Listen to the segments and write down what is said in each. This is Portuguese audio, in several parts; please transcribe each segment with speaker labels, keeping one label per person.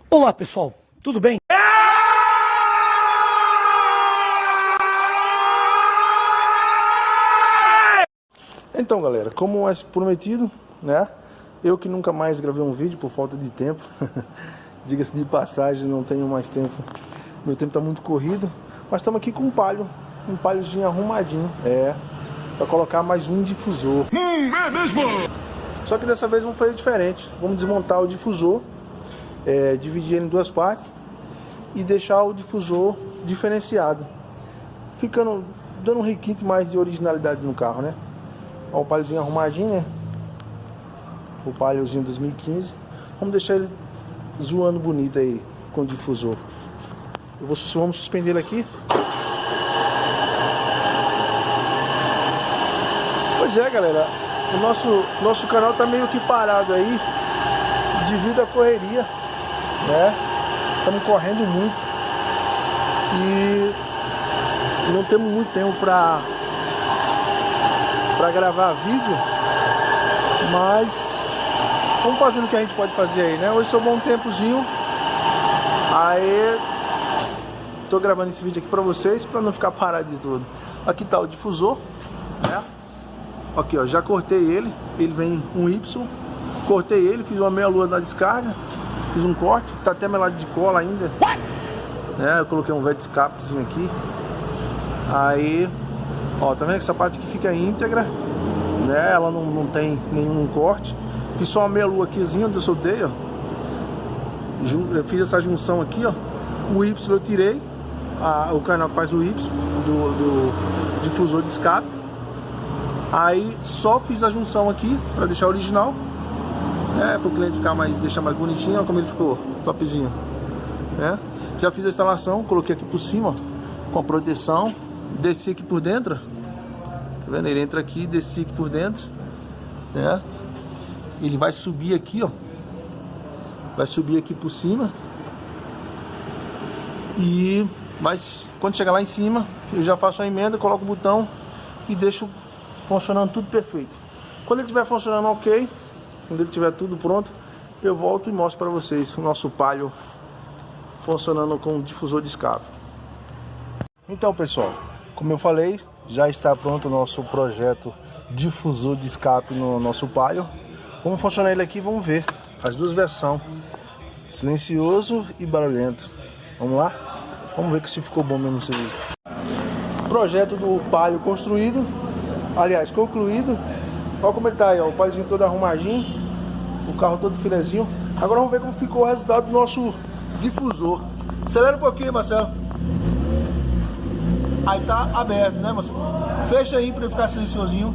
Speaker 1: Olá pessoal, tudo bem?
Speaker 2: Então galera, como é prometido, né? Eu que nunca mais gravei um vídeo por falta de tempo. Diga-se de passagem, não tenho mais tempo. Meu tempo tá muito corrido. Mas estamos aqui com um palhozinho arrumadinho. Pra colocar mais um difusor.
Speaker 3: É mesmo?
Speaker 2: Só que dessa vez vamos fazer diferente. Vamos desmontar o difusor, dividir ele em duas partes e deixar o difusor diferenciado, dando um requinte mais de originalidade no carro, né? Ó, o palhozinho arrumadinho, né? O palhozinho 2015. Vamos deixar ele zoando bonito aí com o difusor. Vamos suspender ele aqui. Pois é, galera, o nosso canal tá meio que parado aí devido à correria, né? Estamos correndo muito e não temos muito tempo para gravar vídeo, mas vamos fazendo o que a gente pode fazer aí, né? Hoje sobrou um tempozinho, aí tô gravando esse vídeo aqui para vocês, para não ficar parado de tudo. Aqui tá o difusor, né? Aqui ó, já cortei ele vem um Y, cortei ele, fiz uma meia lua na descarga, fiz um corte, tá até melado de cola ainda, né? Eu coloquei um velho escapezinho aqui, aí, ó, tá vendo que essa parte aqui fica íntegra, né? Ela não tem nenhum corte, fiz só uma meia lua aqui onde eu soltei, ó, eu fiz essa junção aqui, ó, o Y eu tirei, o canal que faz o Y do difusor de escape. Aí só fiz a junção aqui para deixar original, para o cliente deixar mais bonitinho. Olha como ele ficou topzinho, né? Já fiz a instalação, coloquei aqui por cima, ó, com a proteção, desci aqui por dentro, tá vendo? Ele entra aqui, desci aqui por dentro, né? Ele vai subir aqui, ó, vai subir aqui por cima, mas quando chegar lá em cima eu já faço a emenda, coloco o botão e deixo funcionando tudo perfeito. Quando ele estiver funcionando ok, quando ele estiver tudo pronto, eu volto e mostro para vocês o nosso Palio funcionando com o difusor de escape. Então pessoal, como eu falei, já está pronto o nosso projeto difusor de escape no nosso Palio. Vamos funcionar ele aqui, vamos ver as duas versões, silencioso e barulhento. Vamos lá? Vamos ver se ficou bom mesmo o serviço. Projeto do Palio construído, aliás, concluído. Olha como ele tá aí, ó, o Paliozinho todo arrumadinho, o carro todo filezinho. Agora vamos ver como ficou o resultado do nosso difusor. Acelera um pouquinho, Marcelo. Aí tá aberto, né, Marcelo? Fecha aí pra ele ficar silenciosinho.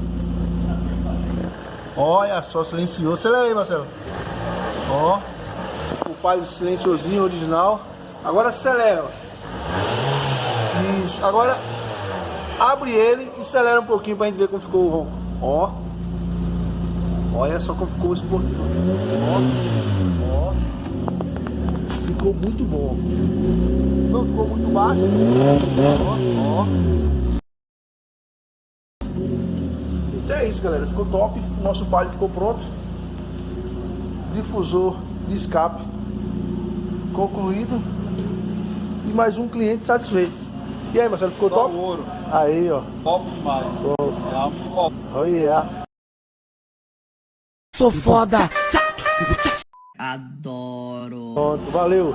Speaker 2: Olha só, silencioso. Acelera aí, Marcelo. Ó, o Palio silenciosinho, original. Agora acelera, ó. Isso, agora abre ele e acelera um pouquinho pra gente ver como ficou o ronco. Ó. Olha só como ficou esse porquinho. Ó. Ficou muito bom. Não ficou muito baixo. Ó. Então é isso, galera. Ficou top. O nosso Palio ficou pronto. Difusor de escape concluído. E mais um cliente satisfeito. E aí, Marcelo, ficou top?
Speaker 3: Ouro.
Speaker 2: Aí, ó.
Speaker 3: Top demais. Top.
Speaker 2: Oh, yeah.
Speaker 1: Sou foda!
Speaker 4: Adoro.
Speaker 2: Pronto, valeu.